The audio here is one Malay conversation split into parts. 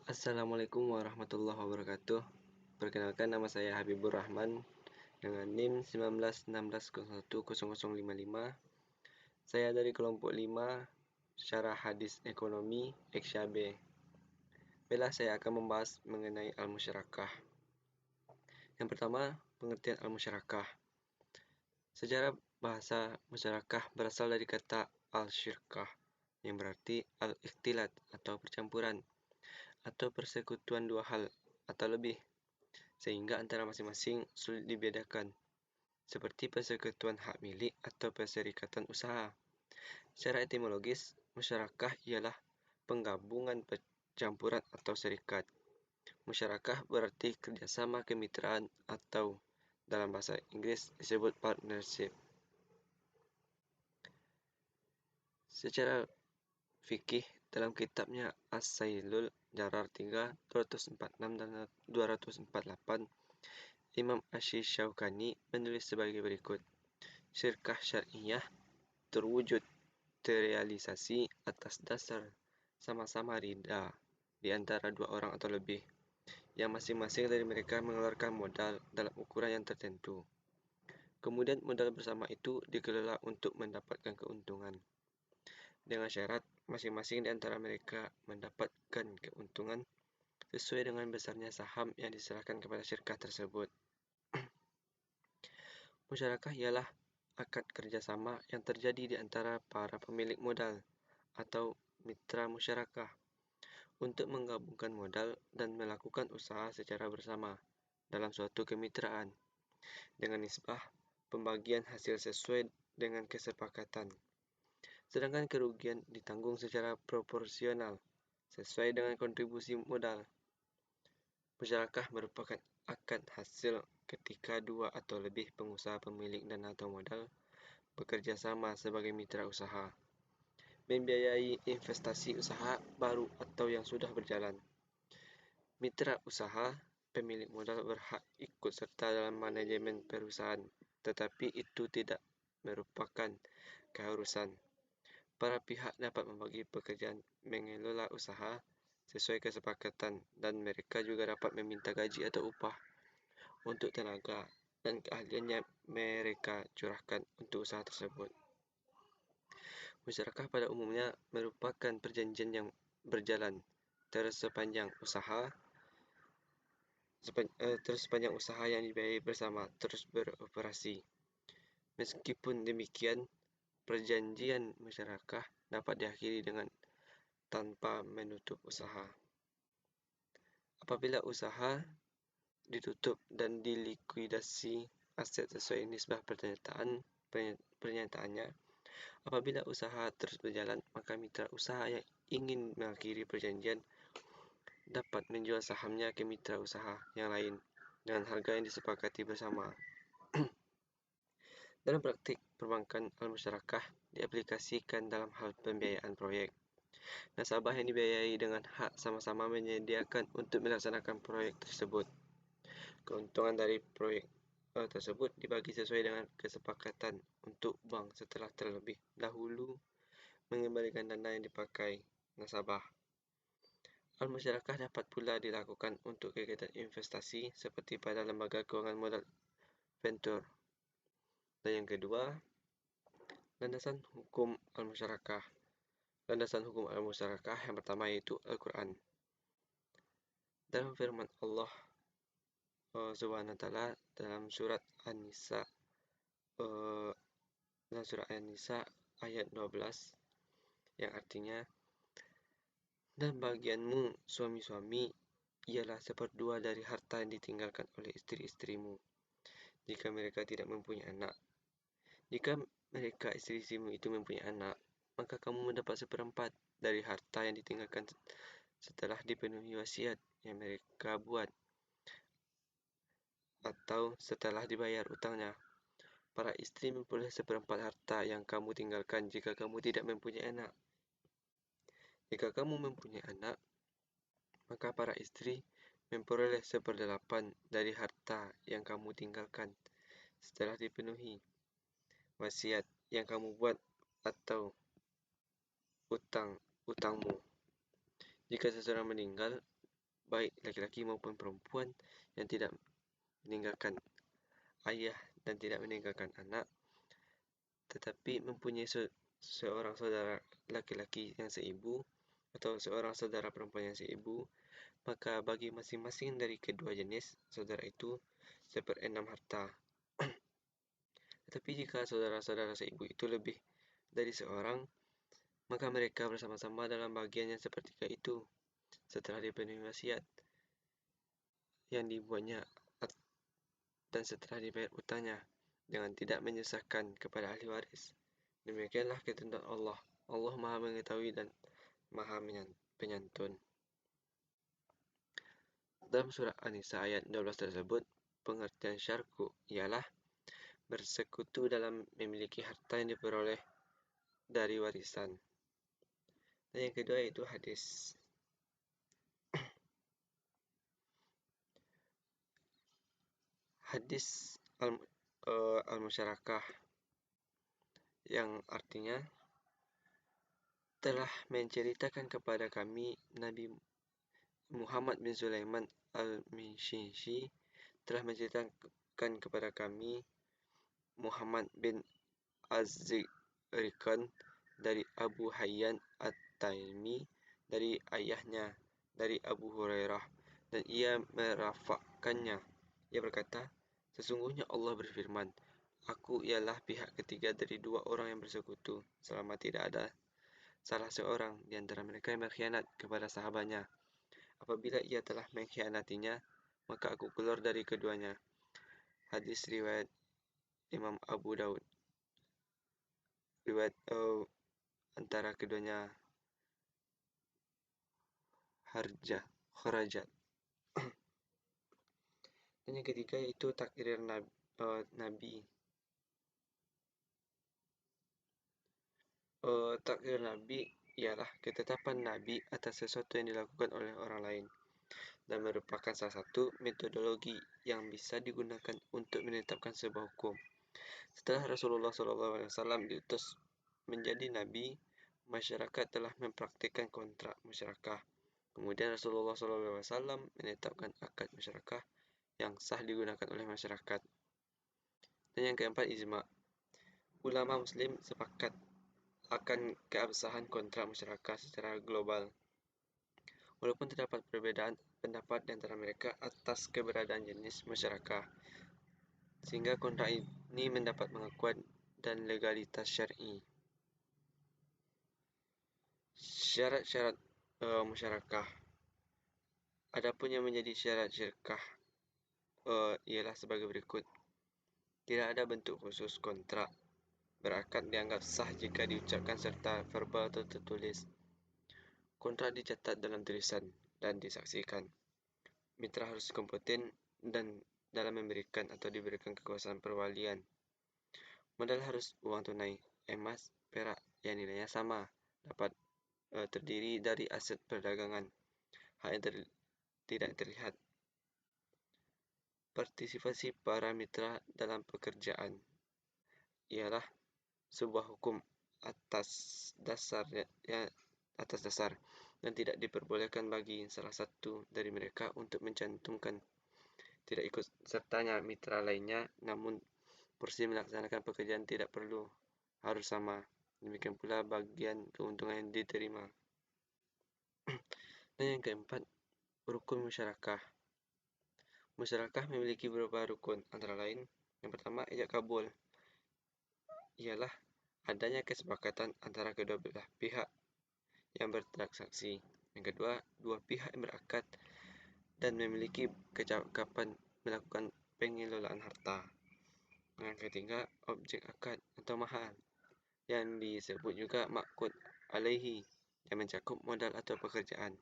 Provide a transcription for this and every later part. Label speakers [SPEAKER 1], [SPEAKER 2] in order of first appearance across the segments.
[SPEAKER 1] Assalamualaikum warahmatullahi wabarakatuh. Perkenalkan, nama saya Habibur Rahman dengan NIM 1916010055. Saya dari kelompok 5 Syarah Hadis Ekonomi XYB. Baiklah, saya akan membahas mengenai al-musyarakah. Yang pertama, pengertian al-musyarakah. Sejarah bahasa musyarakah berasal dari kata al-syirkah yang berarti al-ikhtilat atau percampuran atau persekutuan dua hal atau lebih, sehingga antara masing-masing sulit dibedakan, seperti persekutuan hak milik atau perserikatan usaha. Secara etimologis, musyarakah ialah penggabungan, percampuran atau serikat. Musyarakah berarti kerjasama, kemitraan, atau dalam bahasa Inggris disebut partnership. Secara fikih, dalam kitabnya As-Sailul Jarar 3, 246 dan 248, Imam Asy-Syaukani menulis sebagai berikut: syirkah syar'iyah terwujud terrealisasi atas dasar sama-sama ridha di antara dua orang atau lebih, yang masing-masing dari mereka mengeluarkan modal dalam ukuran yang tertentu. Kemudian modal bersama itu dikelola untuk mendapatkan keuntungan, dengan syarat masing-masing di antara mereka mendapatkan keuntungan sesuai dengan besarnya saham yang diserahkan kepada syirkah tersebut. Musyarakah ialah akad kerjasama yang terjadi di antara para pemilik modal atau mitra musyarakah untuk menggabungkan modal dan melakukan usaha secara bersama dalam suatu kemitraan, dengan nisbah pembagian hasil sesuai dengan kesepakatan, sedangkan kerugian ditanggung secara proporsional sesuai dengan kontribusi modal. Musyarakah merupakan akad hasil ketika dua atau lebih pengusaha pemilik dana atau modal bekerja sama sebagai mitra usaha, membiayai investasi usaha baru atau yang sudah berjalan. Mitra usaha pemilik modal berhak ikut serta dalam manajemen perusahaan, tetapi itu tidak merupakan keharusan. Para pihak dapat membagi pekerjaan mengelola usaha sesuai kesepakatan, dan mereka juga dapat meminta gaji atau upah untuk tenaga dan keahlian yang mereka curahkan untuk usaha tersebut. Musyarakah pada umumnya merupakan perjanjian yang berjalan terus sepanjang usaha yang dibiayai bersama terus beroperasi. Meskipun demikian, perjanjian musyarakah dapat diakhiri dengan tanpa menutup usaha. Apabila usaha ditutup dan dilikuidasi aset sesuai nisbah pernyataannya. Apabila usaha terus berjalan, maka mitra usaha yang ingin mengakhiri perjanjian dapat menjual sahamnya ke mitra usaha yang lain dengan harga yang disepakati bersama. Dalam praktik perbankan, al-musyarakah diaplikasikan dalam hal pembiayaan proyek. Nasabah yang dibiayai dengan hak sama-sama menyediakan untuk melaksanakan proyek tersebut. Keuntungan dari proyek tersebut dibagi sesuai dengan kesepakatan untuk bank setelah terlebih dahulu mengembalikan dana yang dipakai nasabah. Al-musyarakah dapat pula dilakukan untuk kegiatan investasi seperti pada lembaga kewangan modal venture. Dan yang kedua, landasan hukum al-musyarakah. Landasan hukum al-musyarakah yang pertama yaitu Al-Quran. Dalam firman Allah Subhanahu wa taala dalam surat An-Nisa ayat 12, yang artinya, dan bagianmu suami-suami ialah seperdua dari harta yang ditinggalkan oleh istri-istrimu jika mereka tidak mempunyai anak. Jika mereka istri-istrimu itu mempunyai anak, maka kamu mendapat seperempat dari harta yang ditinggalkan setelah dipenuhi wasiat yang mereka buat atau setelah dibayar utangnya. Para istri memperoleh seperempat harta yang kamu tinggalkan jika kamu tidak mempunyai anak. Jika kamu mempunyai anak, maka para istri memperoleh 1/8 dari harta yang kamu tinggalkan setelah dipenuhi wasiat yang kamu buat atau utangmu. Jika seseorang meninggal baik laki-laki maupun perempuan, yang tidak meninggalkan ayah dan tidak meninggalkan anak, tetapi mempunyai seorang saudara laki-laki yang seibu atau seorang saudara perempuan yang seibu, maka bagi masing-masing dari kedua jenis saudara itu seperenam harta. Tetapi jika saudara-saudara seibu itu lebih dari seorang, maka mereka bersama-sama dalam bagian yang sepertiga itu setelah dipenuhi wasiat yang dibuatnya dan setelah dibayar utangnya, dengan tidak menyusahkan kepada ahli waris. Demikianlah ketentuan Allah. Allah Maha Mengetahui dan Maha Penyantun. Dalam surah An-Nisa ayat 12 tersebut, pengertian syarku ialah bersekutu dalam memiliki harta yang diperoleh dari warisan. Dan yang kedua yaitu hadis. Hadis al-musyarakah, yang artinya telah menceritakan kepada kami Nabi Muhammad bin Sulaiman al-Mishishi telah menceritakan kepada kami Muhammad bin Az-Zikrikan dari Abu Hayyan At-Taimi dari ayahnya dari Abu Hurairah, dan ia merafakkannya. Ia berkata, sesungguhnya Allah berfirman, aku ialah pihak ketiga dari dua orang yang bersekutu selama tidak ada salah seorang di antara mereka yang berkhianat kepada sahabatnya. Apabila ia telah mengkhianatinya, maka aku keluar dari keduanya. Hadis riwayat Imam Abu Daud. Riwayat antara keduanya kharajat. Dan yang ketiga yaitu takdir Nabi. Takdir Nabi ialah ketetapan Nabi atas sesuatu yang dilakukan oleh orang lain, dan merupakan salah satu metodologi yang bisa digunakan untuk menetapkan sebuah hukum. Setelah Rasulullah SAW diutus menjadi Nabi, masyarakat telah mempraktikkan kontrak musyarakah. Kemudian Rasulullah SAW menetapkan akad musyarakah yang sah digunakan oleh masyarakat. Dan yang keempat, ijma. Ulama Muslim sepakat akan keabsahan kontrak musyarakah secara global, walaupun terdapat perbedaan pendapat di antara mereka atas keberadaan jenis musyarakah, sehingga kontrak ini mendapat pengakuan dan legalitas syar'i. Syarat-syarat musyarakah. Adapun yang menjadi syarat syirkah ialah sebagai berikut. Tidak ada bentuk khusus kontrak. Berakad dianggap sah jika diucapkan serta verbal atau tertulis. Kontrak dicatat dalam tulisan dan disaksikan. Mitra harus kompeten dan dalam memberikan atau diberikan kekuasaan perwalian. Modal harus uang tunai, emas, perak yang nilainya sama, dapat terdiri dari aset perdagangan, hak yang tidak terlihat. Partisipasi para mitra dalam pekerjaan ialah sebuah hukum atas dasar dan tidak diperbolehkan bagi salah satu dari mereka untuk mencantumkan tidak ikut sertanya mitra lainnya, namun porsi melaksanakan pekerjaan tidak perlu harus sama. Demikian pula bagian keuntungan yang diterima. Dan yang keempat, rukun musyarakah. Musyarakah memiliki beberapa rukun, antara lain, yang pertama, ijab kabul, ialah adanya kesepakatan antara kedua belah pihak yang bertransaksi. Yang kedua, dua pihak yang berakad dan memiliki kecakapan melakukan pengelolaan harta. Yang ketiga, objek akad atau mahar, yang disebut juga maqud alaihi, yang mencakup modal atau pekerjaan.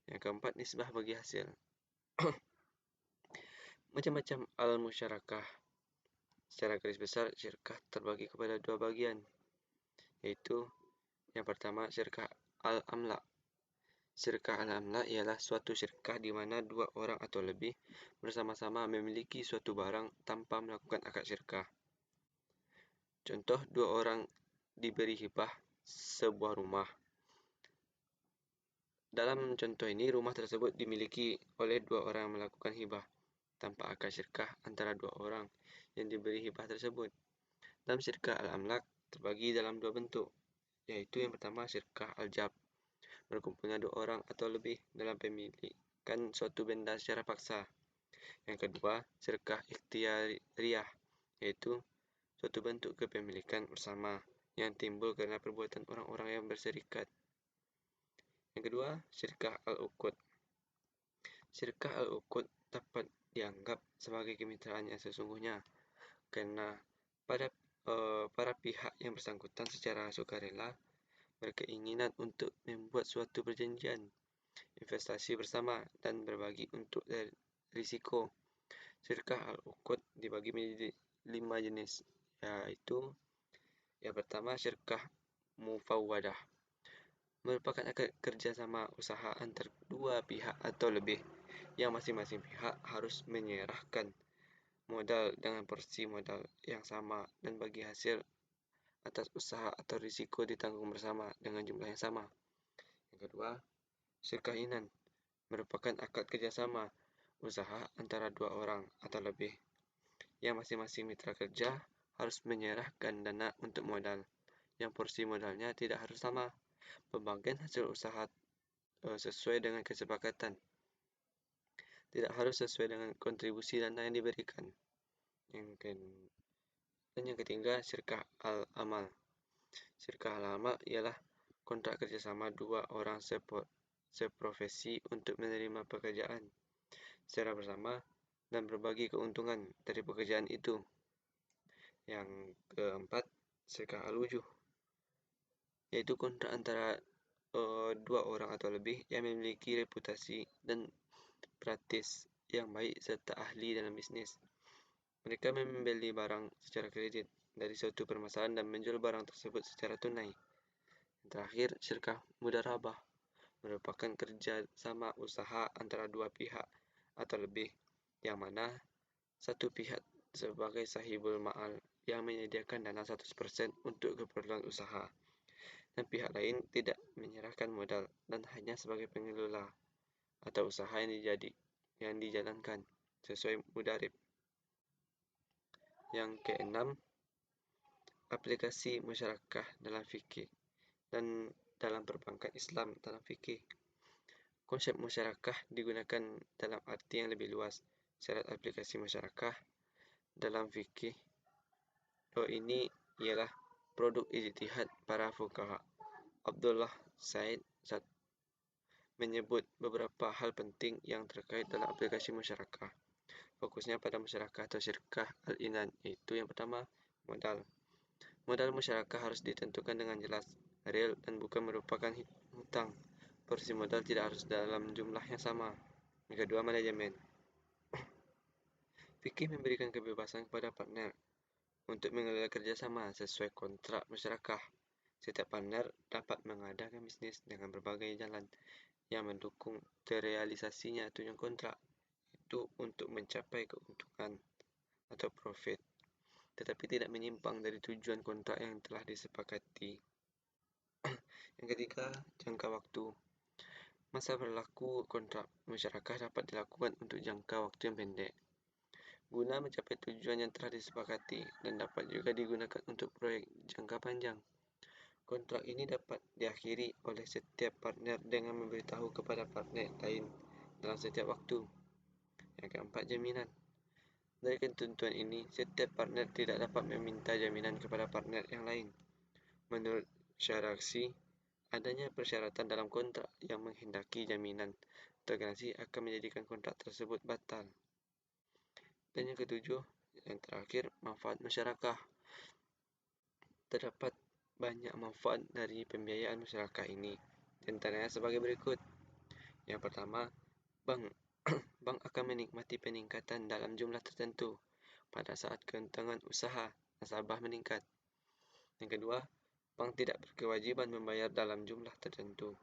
[SPEAKER 1] Yang keempat, nisbah bagi hasil. Macam-macam al-musyarakah. Secara garis besar, syirkah terbagi kepada dua bagian, yaitu yang pertama, syirkah al-amla. Syirkah al-amla ialah suatu syirkah di mana dua orang atau lebih bersama-sama memiliki suatu barang tanpa melakukan akad syirkah. Contoh, dua orang diberi hibah sebuah rumah. Dalam contoh ini, rumah tersebut dimiliki oleh dua orang yang melakukan hibah tanpa akad syirkah antara dua orang yang diberi hibah tersebut. Dalam syirkah al-amlak terbagi dalam dua bentuk, yaitu yang pertama syirkah al-jab, berkumpulnya dua orang atau lebih dalam pemilikan suatu benda secara paksa. Yang kedua, syirkah ikhtiyariyah, yaitu suatu bentuk kepemilikan bersama yang timbul karena perbuatan orang-orang yang berserikat. Yang kedua, syirkah al-uqud. Syirkah al-uqud dapat dianggap sebagai kemitraan yang sesungguhnya karena para pihak yang bersangkutan secara sukarela berkeinginan untuk membuat suatu perjanjian investasi bersama dan berbagi untuk risiko. Syirkah al-uqud dibagi menjadi 5 jenis, yaitu yang pertama syirkah mufawwadah, merupakan akad kerjasama usaha antar dua pihak atau lebih, yang masing-masing pihak harus menyerahkan modal dengan porsi modal yang sama dan bagi hasil atas usaha atau risiko ditanggung bersama dengan jumlah yang sama. Yang kedua, syirkah inan, merupakan akad kerjasama usaha antara dua orang atau lebih, yang masing-masing mitra kerja harus menyerahkan dana untuk modal, yang porsi modalnya tidak harus sama. Pembagian hasil usaha sesuai dengan kesepakatan, tidak harus sesuai dengan kontribusi dana yang diberikan. Dan yang ketiga, syirkah al-amal. Syirkah al-amal ialah kontrak kerjasama dua orang seprofesi untuk menerima pekerjaan secara bersama dan berbagi keuntungan dari pekerjaan itu. Yang keempat, syirkah al-wujuh, yaitu kontrak antara dua orang atau lebih yang memiliki reputasi dan praktis yang baik serta ahli dalam bisnis. Mereka membeli barang secara kredit dari suatu permasalahan dan menjual barang tersebut secara tunai. Yang terakhir, syirkah mudharabah, merupakan kerja sama usaha antara dua pihak atau lebih, yang mana satu pihak sebagai sahibul ma'al yang menyediakan dana 100% untuk keperluan usaha, dan pihak lain tidak menyerahkan modal dan hanya sebagai pengelola atau usaha yang dijalankan sesuai mudarib. Yang keenam, aplikasi musyarakah dalam fikih dan dalam perbankan Islam dalam fikih. Konsep musyarakah digunakan dalam arti yang lebih luas. Syarat aplikasi musyarakah dalam fikih ini ialah produk ijtihad para fuqaha. Abdullah Said menyebut beberapa hal penting yang terkait dalam aplikasi musyarakah. Fokusnya pada musyarakah atau syirkah al-inan, yaitu yang pertama, modal. Modal musyarakah harus ditentukan dengan jelas, real, dan bukan merupakan hutang. Porsi modal tidak harus dalam jumlah yang sama. Yang kedua, manajemen. Fikih memberikan kebebasan kepada partner untuk mengelola kerjasama sesuai kontrak musyarakah. Setiap partner dapat mengadakan bisnis dengan berbagai jalan yang mendukung terrealisasinya tujuan kontrak itu untuk mencapai keuntungan atau profit, tetapi tidak menyimpang dari tujuan kontrak yang telah disepakati. Yang ketiga, jangka waktu. Masa berlaku kontrak musyarakah dapat dilakukan untuk jangka waktu yang pendek, guna mencapai tujuan yang telah disepakati, dan dapat juga digunakan untuk proyek jangka panjang. Kontrak ini dapat diakhiri oleh setiap partner dengan memberitahu kepada partner lain dalam setiap waktu. Yang keempat, jaminan. Dari ketentuan ini, setiap partner tidak dapat meminta jaminan kepada partner yang lain. Menurut Syaraksi, adanya persyaratan dalam kontrak yang menghendaki jaminan atau garansi akan menjadikan kontrak tersebut batal. Dan yang ketujuh, yang terakhir, manfaat musyarakah. Terdapat banyak manfaat dari pembiayaan musyarakah ini, di antaranya sebagai berikut. Yang pertama, bank akan menikmati peningkatan dalam jumlah tertentu pada saat keuntungan usaha nasabah meningkat. Yang kedua, bank tidak berkewajiban membayar dalam jumlah tertentu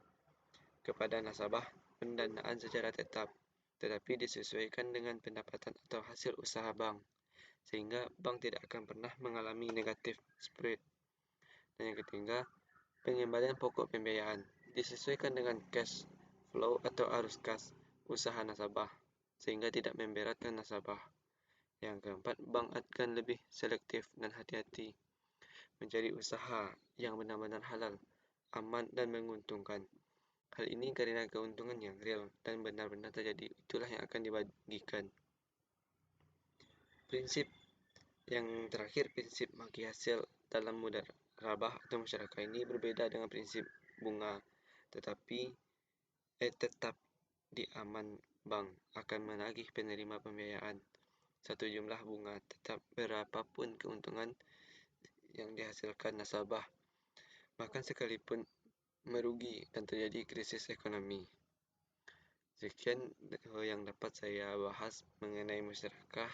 [SPEAKER 1] kepada nasabah pendanaan secara tetap, tetapi disesuaikan dengan pendapatan atau hasil usaha bank, sehingga bank tidak akan pernah mengalami negatif spread. Dan yang ketiga, pengembalian pokok pembiayaan disesuaikan dengan cash flow atau arus kas usaha nasabah, sehingga tidak memberatkan nasabah. Yang keempat, bank akan lebih selektif dan hati-hati mencari usaha yang benar-benar halal, aman, dan menguntungkan. Hal ini karena keuntungan yang real dan benar-benar terjadi, itulah yang akan dibagikan. Prinsip yang terakhir, prinsip bagi hasil dalam mudharabah atau masyarakat ini berbeda dengan prinsip bunga, tetapi tetap di aman bank akan menagih penerima pembiayaan satu jumlah bunga tetap berapapun keuntungan yang dihasilkan nasabah, bahkan sekalipun merugi dan terjadi krisis ekonomi. Sekian yang dapat saya bahas mengenai musyarakah.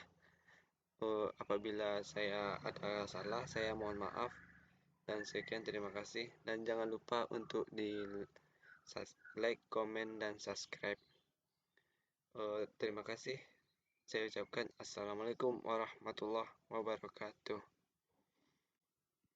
[SPEAKER 1] Apabila saya ada salah, saya mohon maaf. Dan sekian, terima kasih. Dan jangan lupa untuk di like, komen, dan subscribe. Terima kasih. Saya ucapkan Assalamualaikum warahmatullahi wabarakatuh.